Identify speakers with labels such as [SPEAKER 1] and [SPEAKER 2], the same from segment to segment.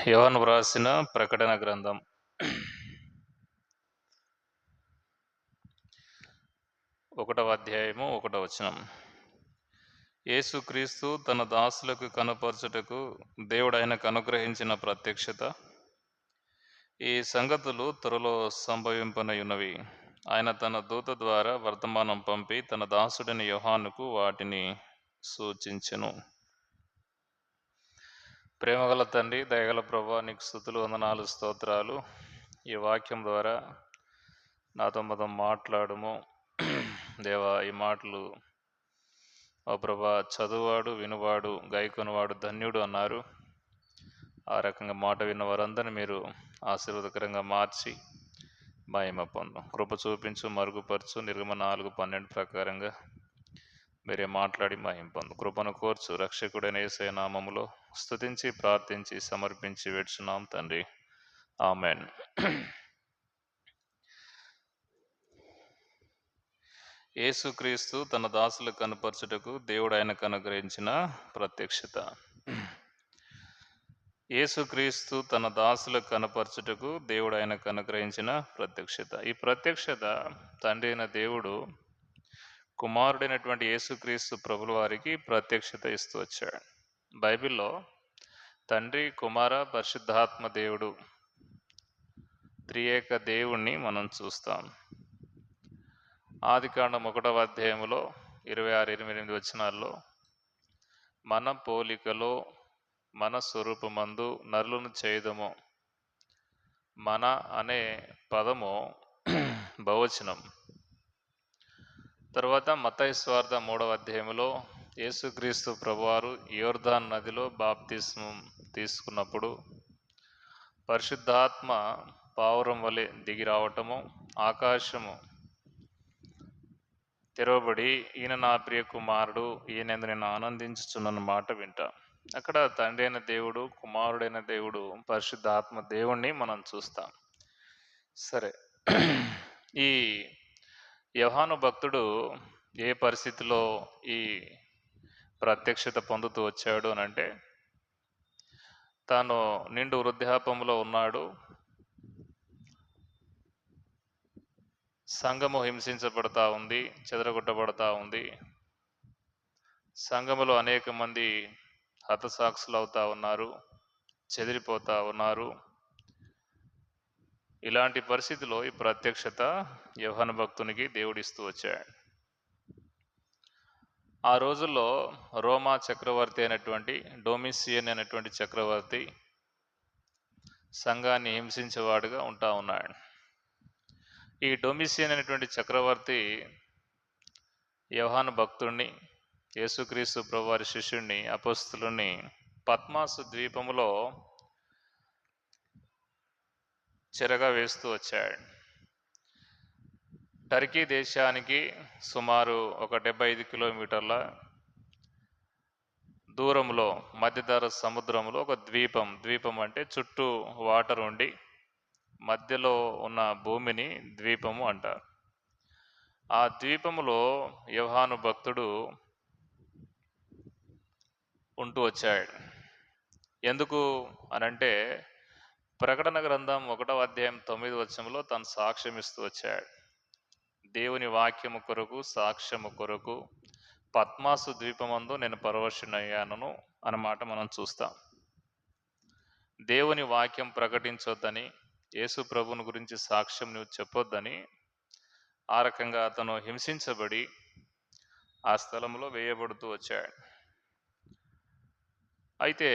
[SPEAKER 1] యోహాను వ్రాసిన ప్రకటన గ్రంథం 1వ అధ్యాయము 1వ వచనం. యేసుక్రీస్తు తన దాసులకు కనపరచుటకు దేవుడు ఆయనకు అనుగ్రహించిన ప్రత్యక్షత. ఈ సంగతులు త్వరలో సంభవింపనయున్నవి. ఆయన తన దూత ద్వారా వర్తమానం పంపి తన దాసుడైన యోహానుకు వాటిని సూచించెను. ప్రేమగల తండ్రి, దయగల ప్రభువా, నీకు స్తుతులు, వందనాలు, స్తోత్రాలు. ఈ వాక్యం ద్వారా నాతో మొదం మాట్లాడుము దేవా. ఈ మాటలు ఓ ప్రభా, చదువువాడు, వినువాడు, గాయకొనివాడు ధన్యుడు అన్నారు. ఆ రకంగా మాట విన్న వారందరినీ మీరు ఆశీర్వాదకరంగా మార్చి మహిమ పొందు. కృప చూపించు, మరుగుపరచు. నిర్గమ 4:12 ప్రకారంగా మీరే మాట్లాడి మహిమ పొందు. కృపను కోర్చు. రక్షకుడైన యేసయ్య నామములో స్తుతించి ప్రార్థించి సమర్పించి వేడుచున్నాం తండ్రి, ఆమెన్. యేసుక్రీస్తు తన దాసులకు కనపరచుటకు దేవుడు ఆయనకు అనుగ్రహించిన ప్రత్యక్షత. యేసుక్రీస్తు తన దాసులకు కనపరచుటకు దేవుడు ఆయనకు అనుగ్రహించిన ప్రత్యక్షత. ఈ ప్రత్యక్షత తండ్రి అయిన దేవుడు కుమారుడైనటువంటి యేసుక్రీస్తు ప్రభుల వారికి ప్రత్యక్షత ఇస్తూ వచ్చాడు. బైబిల్లో తండ్రి, కుమార, పరిశుద్ధాత్మ దేవుడు, త్రియేక దేవుణ్ణి మనం చూస్తాం. ఆదికాండం 1వ అధ్యాయంలో 26-28 వచనాల్లో మన పోలికలో మన స్వరూపమందు నరులను చేయుదము. మన అనే పదము బహువచనం. తర్వాత మత్తయి సువార్త 3వ అధ్యాయంలో యేసుక్రీస్తు ప్రభువారు యోర్దాన్ నదిలో బాప్తిస్మం తీసుకున్నప్పుడు పరిశుద్ధాత్మ పావురం వలె దిగి రావటము, ఆకాశము తెరవబడి ఈయన నా ప్రియ కుమారుడు, ఈయనందు నేను ఆనందించుచున్న మాట వింటాం. అక్కడ తండ్రి అయిన దేవుడు, కుమారుడైన దేవుడు, పరిశుద్ధాత్మ దేవుణ్ణి మనం చూస్తాం. సరే, ఈ యోహాను భక్తుడు ఏ పరిస్థితిలో ఈ ప్రత్యక్షత పొందుతూ వచ్చాడు అని అంటే, తాను నిండు వృద్ధాపంలో ఉన్నాడు. సంఘము హింసించబడతా ఉంది, చెదరగొట్టబడతా ఉంది. సంఘములో అనేక మంది హతసాక్షులు అవుతా ఉన్నారు, చెదిరిపోతా ఉన్నారు. ఇలాంటి పరిస్థితిలో ఈ ప్రత్యక్షత యోహాను భక్తునికి దేవుడిస్తూ వచ్చాడు. ఆ రోజుల్లో రోమా చక్రవర్తి అయినటువంటి డొమిషియన్ అయినటువంటి చక్రవర్తి సంఘాన్ని హింసించేవాడుగా ఉంటా ఉన్నాడు. ఈ డొమిషియన్ అనేటువంటి చక్రవర్తి యోహాను భక్తుడిని, యేసుక్రీస్తు ప్రభువారి శిష్యుడిని, అపొస్తలుని పద్మాసు ద్వీపములో చెరగా వేస్తూ వచ్చాడు. టర్కీ దేశానికి సుమారు ఒక 75 కిలోమీటర్ల దూరంలో మధ్యధర సముద్రంలో ఒక ద్వీపం అంటే చుట్టూ వాటర్ ఉండి మధ్యలో ఉన్న భూమిని ద్వీపము అంటారు. ఆ ద్వీపములో యోహాను భక్తుడు ఉంటూ వచ్చాడు. ఎందుకు అనంటే, ప్రకటన గ్రంథం 1వ అధ్యాయం 9వ వచనంలో తను సాక్ష్యం ఇస్తూ వచ్చాడు. దేవుని వాక్యము కొరకు, సాక్ష్యము కొరకు పద్మాసు ద్వీపమందు నేను పరవశుడయ్యాను అన్నమాట మనం చూస్తాం. దేవుని వాక్యం ప్రకటించొద్దని, యేసు ప్రభుని గురించి సాక్ష్యం నువ్వు చెప్పొద్దని ఆ రకంగా అతను హింసించబడి ఆ స్థలంలో వేయబడుతూ వచ్చాడు. అయితే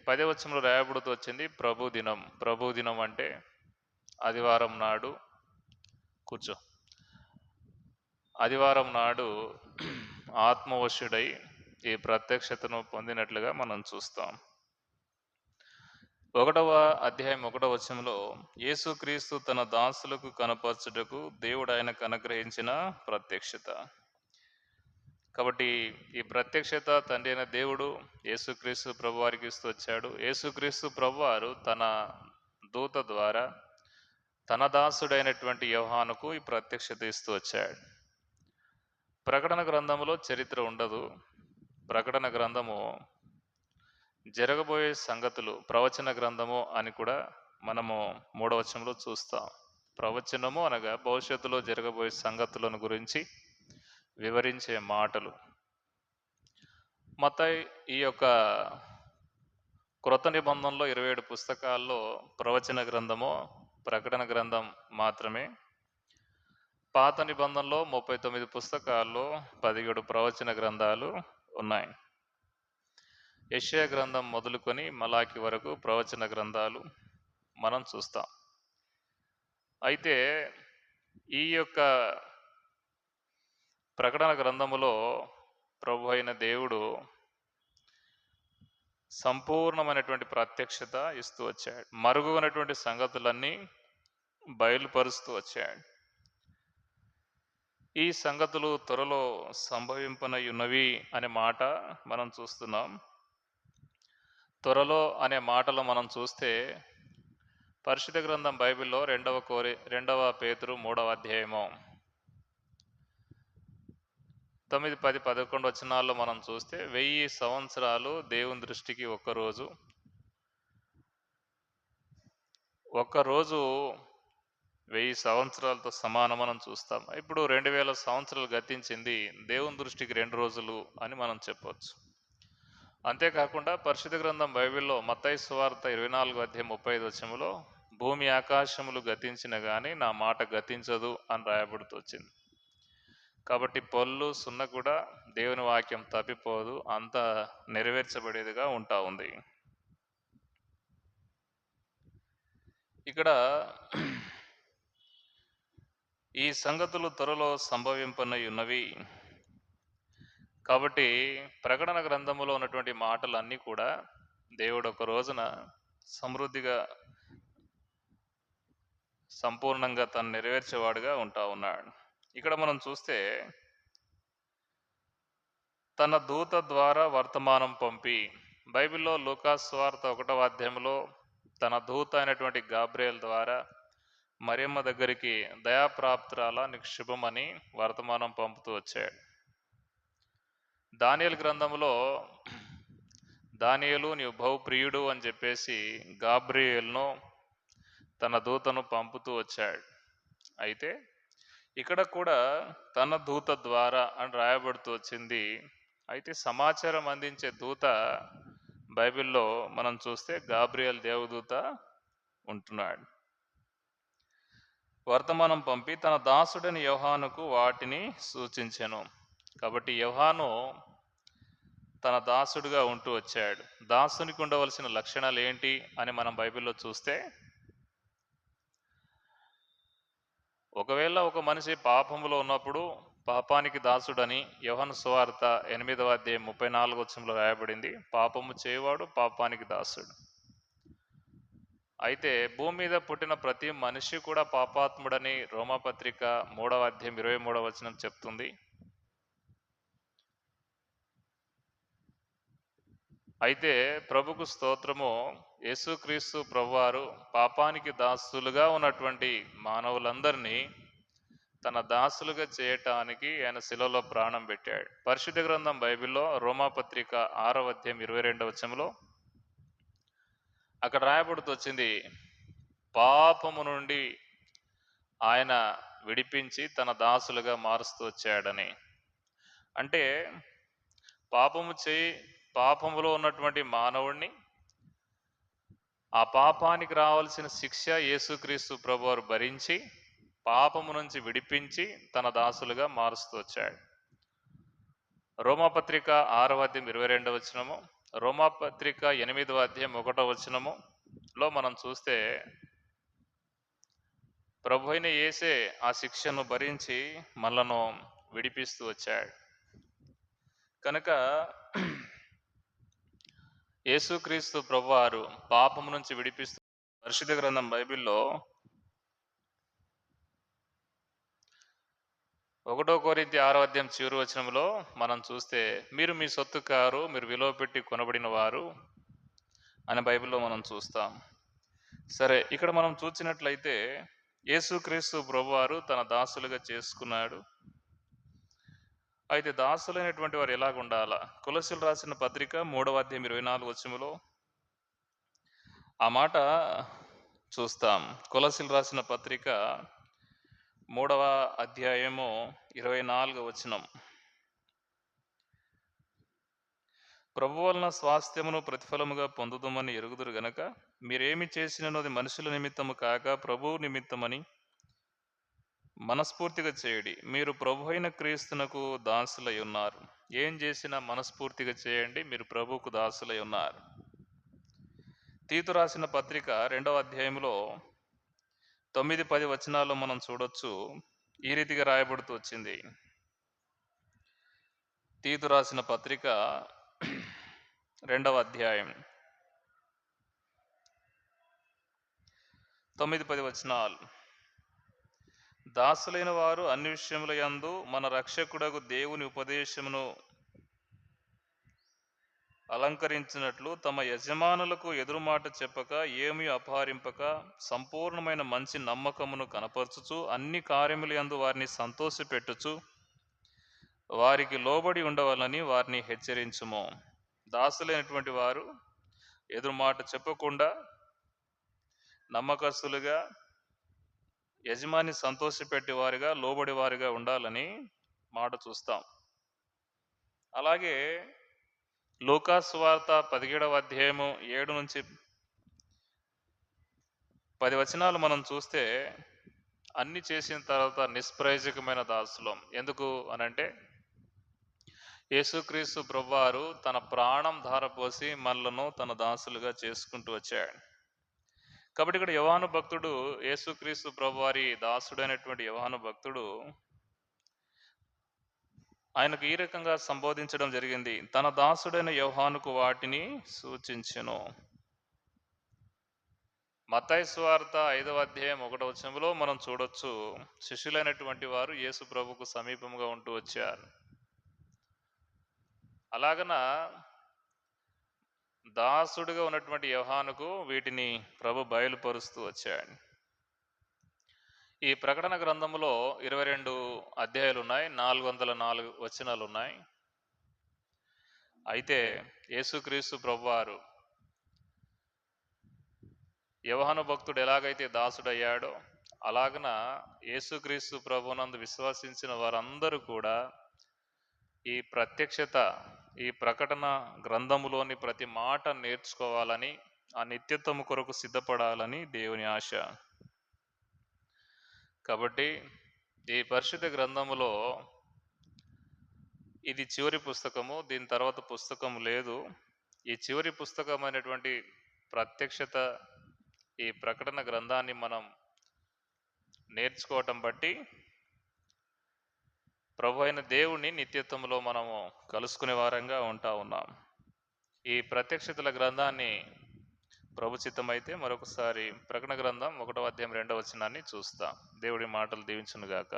[SPEAKER 1] 10వ వచనంలో రాయబడుతూ వచ్చింది ప్రభు దినం అంటే ఆదివారం నాడు కూర్చో ఆదివారం నాడు ఆత్మవశుడై ఈ ప్రత్యక్షతను పొందినట్లుగా మనం చూస్తాం. 1వ అధ్యాయం 1వ వచనంలో యేసుక్రీస్తు తన దాసులకు కనపరచుటకు దేవుడు ఆయనకు అనుగ్రహించిన ప్రత్యక్షత. కాబట్టి ఈ ప్రత్యక్షత తండ్రి అయిన దేవుడు యేసుక్రీస్తు ప్రభువారికి ఇస్తూ వచ్చాడు. యేసుక్రీస్తు ప్రభువారు తన దూత ద్వారా తన దాసుడైనటువంటి యోహానుకు ఈ ప్రత్యక్షత ఇస్తూ వచ్చాడు. ప్రకటన గ్రంథములో చరిత్ర ఉండదు. ప్రకటన గ్రంథము జరగబోయే సంగతులు ప్రవచన గ్రంథము అని కూడా మనము 3వ వచనంలో చూస్తాం. ప్రవచనము అనగా భవిష్యత్తులో జరగబోయే సంగతులను గురించి వివరించే మాటలు. మత్తయి ఈ యొక్క క్రొత్త నిబంధనలో 27 పుస్తకాల్లో ప్రవచన గ్రంథము, ప్రకటన గ్రంథం మాత్రమే. పాత నిబంధనలో 39 పుస్తకాల్లో 17 ప్రవచన గ్రంథాలు ఉన్నాయి. యెషయా గ్రంథం మొదలుకొని మలాకి వరకు ప్రవచన గ్రంథాలు మనం చూస్తాం. అయితే ఈ యొక్క ప్రకటన గ్రంథములో ప్రభు అయిన దేవుడు సంపూర్ణమైనటువంటి ప్రత్యక్షత ఇస్తూ వచ్చాడు. మరుగునటువంటి సంగతులన్నీ బయలుపరుస్తూ వచ్చాడు. ఈ సంగతులు త్వరలో సంభవింపనయున్నవి అనే మాట మనం చూస్తున్నాం. త్వరలో అనే మాటలు మనం చూస్తే పరిశుద్ధ గ్రంథం బైబిల్లో 2 పేతురు 3వ అధ్యాయము 9, 10, 11 వచనాల్లో మనం చూస్తే 1000 సంవత్సరాలు దేవుని దృష్టికి ఒక్కరోజు 1000 సంవత్సరాలతో సమానం మనం చూస్తాం. ఇప్పుడు 2000 సంవత్సరాలు గతించింది, దేవుని దృష్టికి 2 రోజులు అని మనం చెప్పవచ్చు. అంతేకాకుండా పరిశుద్ధ గ్రంథం బైబిల్లో మత్తయి సువార్త 24వ అధ్యాయం 35 వచనంలో భూమి ఆకాశములు గతించిన గాని నా మాట గతించదు అని రాయబడుతూ వచ్చింది. కాబట్టి పొల్లు సున్న కూడా దేవుని వాక్యం తప్పిపోదు, అంత నెరవేర్చబడేదిగా ఉంటా ఉంది. ఇక్కడ ఈ సంగతులు త్వరలో సంభవింపనయున్నవి. కాబట్టి ప్రకటన గ్రంథములో ఉన్నటువంటి మాటలన్నీ కూడా దేవుడు ఒక రోజున సమృద్ధిగా సంపూర్ణంగా తను నెరవేర్చేవాడుగా ఉంటా ఉన్నాడు. ఇక్కడ మనం చూస్తే తన దూత ద్వారా వర్తమానం పంపి, బైబిల్లో లూకాసు సువార్త 1వ అధ్యాయంలో తన దూత అయినటువంటి గాబ్రియేల్ ద్వారా మరియమ్మ దగ్గరికి దయాప్రాప్తురాల నీకు శుభమని వర్తమానం పంపుతూ వచ్చాడు. దానియేలు గ్రంథంలో దానియేలు నీవు బహుప్రియుడు అని చెప్పేసి గాబ్రియేల్ను తన దూతను పంపుతూ వచ్చాడు. అయితే ఇక్కడ కూడా తన దూత ద్వారా అని రాయబడుతూ వచ్చింది. అయితే సమాచారం అందించే దూత బైబిల్లో మనం చూస్తే గాబ్రియేల్ దేవదూత ఉంటున్నాడు. వర్తమానం పంపి తన దాసుడని యోహానుకు వాటిని సూచించెను. కాబట్టి యోహాను తన దాసుడుగా ఉంటూ వచ్చాడు. దాసునికి ఉండవలసిన లక్షణాలు ఏంటి అని మనం బైబిల్లో చూస్తే, ఒకవేళ ఒక మనిషి పాపములో ఉన్నప్పుడు పాపానికి దాసుడని యోహాను సువార్త 8వ అధ్యాయం 34వ వచనంలో రాయబడింది. పాపము చేయవాడు పాపానికి దాసుడు. అయితే భూమి మీద పుట్టిన ప్రతి మనిషి కూడా పాపాత్ముడని రోమాపత్రిక 3వ అధ్యాయం 23వ వచనం చెప్తుంది. అయితే ప్రభుకు స్తోత్రము, యేసుక్రీస్తు ప్రభువారు పాపానికి దాసులుగా ఉన్నటువంటి మానవులందరినీ తన దాసులుగా చేయటానికి ఆయన శిలువలో ప్రాణం పెట్టాడు. పరిశుద్ధ గ్రంథం బైబిల్లో రోమాపత్రిక 6వ అధ్యాయం 22వ వచనంలో అక్కడ రాయబడుతూ వచ్చింది, పాపము నుండి ఆయన విడిపించి తన దాసులుగా మారుస్తూ వచ్చాడని. అంటే పాపములో ఉన్నటువంటి మానవుడిని ఆ పాపానికి రావాల్సిన శిక్ష యేసుక్రీస్తు ప్రభువారు భరించి పాపము నుంచి విడిపించి తన దాసులుగా మారుస్తూ వచ్చాడు. రోమాపత్రిక 6వ అధ్యాయం 22వ వచనము, రోమాపత్రిక 8వ అధ్యాయం 1వ వచనములో మనం చూస్తే ప్రభు అయిన యేసే ఆ శిక్షను భరించి మనలను విడిపిస్తూ వచ్చాడు. కనుక యేసుక్రీస్తు ప్రభువారు పాపము నుంచి విడిపిస్తూ పరిశుద్ధ గ్రంథం బైబిల్లో 1 కొరింథీ 6వ అధ్యాయం చివరి వచనంలో మనం చూస్తే మీరు మీ సొత్తు కారు, మీరు విలువ పెట్టి కొనబడిన వారు అని బైబిల్లో మనం చూస్తాం. సరే, ఇక్కడ మనం చూసినట్లయితే యేసుక్రీస్తు ప్రభువారు తన దాసులుగా చేసుకున్నాడు. అయితే దాసులైనటువంటి వారు ఎలాగ ఉండాలా? కొలస్సీలు రాసిన పత్రిక 3వ అధ్యాయం 24 వచనములో ఆ మాట చూస్తాం. కొలస్సీలు రాసిన పత్రిక 3వ అధ్యాయము 24 వచనం. ప్రభు వలన స్వాస్థ్యమును ప్రతిఫలముగా పొందుదుమని ఎరుగుదురు గనక మీరేమి చేసినను అది మనుషుల నిమిత్తము కాక ప్రభువు నిమిత్తమని మనస్ఫూర్తిగా చేయడి. మీరు ప్రభు అయిన క్రీస్తునకు దాసులై ఉన్నారు. ఏం చేసినా మనస్ఫూర్తిగా చేయండి, మీరు ప్రభువుకు దాసులై ఉన్నారు. తీతు రాసిన పత్రిక 2వ అధ్యాయంలో 9-10 వచనాల్లో మనం చూడొచ్చు. ఈ రీతిగా రాయబడుతూ వచ్చింది. తీతు రాసిన పత్రిక 2వ అధ్యాయం 9-10 వచనాలు. దాసులైన వారు అన్ని విషయముల యందు మన రక్షకుడగు దేవుని ఉపదేశమును అలంకరించినట్లు తమ యజమానులకు ఎదురుమాట చెప్పక ఏమీ అపహరింపక సంపూర్ణమైన మంచి నమ్మకమును కనపరచుచు అన్ని కార్యముల యందు వారిని సంతోషపెట్టుచు వారికి లోబడి ఉండవాలని వారిని హెచ్చరించుము. దాసులైనటువంటి వారు ఎదురుమాట చెప్పకుండా నమ్మకస్తులుగా యజమాని సంతోషపెట్టే వారిగా లోబడి వారిగా ఉండాలని మాట చూస్తాం. అలాగే లూకా సువార్త 17వ అధ్యాయము 7-10 వచనాలు మనం చూస్తే అన్ని చేసిన తర్వాత నిష్ప్రయోజకమైన దాసులం. ఎందుకు అనంటే యేసుక్రీస్తు ప్రభువారు తన ప్రాణం ధారపోసి మనలను తన దాసులుగా చేసుకుంటూ వచ్చాడు. కాబట్టి ఇక్కడ యోహాను భక్తుడు యేసుక్రీస్తు ప్రభువారి దాసుడైనటువంటి యోహాను భక్తుడు ఆయనకు ఈ రకంగా సంబోధించడం జరిగింది. తన దాసుడైన యోహానుకు వాటిని సూచించెను. మత్తయి సువార్త 5వ అధ్యాయం 1వ వచనంలో మనం చూడొచ్చు. శిష్యులైనటువంటి వారు యేసు ప్రభుకు సమీపంగా ఉంటూ వచ్చారు. అలాగన దాసుడుగా ఉన్నటువంటి యోహానుకు వీటిని ప్రభు బయలుపరుస్తూ వచ్చాడు. ఈ ప్రకటన గ్రంథంలో 22 అధ్యాయాలు ఉన్నాయి, 404 వచనాలు ఉన్నాయి. అయితే యేసుక్రీస్తు ప్రభువారు యోహాను భక్తుడు ఎలాగైతే దాసుడయ్యాడో అలాగన యేసుక్రీస్తు ప్రభునందు విశ్వసించిన వారందరూ కూడా ఈ ప్రత్యక్షత, ఈ ప్రకటన గ్రంథములోని ప్రతి మాట నేర్చుకోవాలని, ఆ నిత్యత్వము కొరకు సిద్ధపడాలని దేవుని ఆశ. కాబట్టి ఈ పరిశుద్ధ గ్రంథములో ఇది చివరి పుస్తకము, దీని తర్వాత పుస్తకం లేదు. ఈ చివరి పుస్తకమైనటువంటి ప్రత్యక్షత, ఈ ప్రకటన గ్రంథాన్ని మనం నేర్చుకోవటం బట్టి ప్రభు అయిన దేవుణ్ణి నిత్యత్వంలో మనము కలుసుకునే వారంగా ఉంటా ఉన్నాం. ఈ ప్రత్యక్షతల గ్రంథాన్ని ప్రభు చిత్తమైతే మరొకసారి ప్రకటన గ్రంథం 1వ అధ్యాయం 2వ వచనాన్ని చూస్తాం. దేవుడి మాటలు దీవించునుగాక.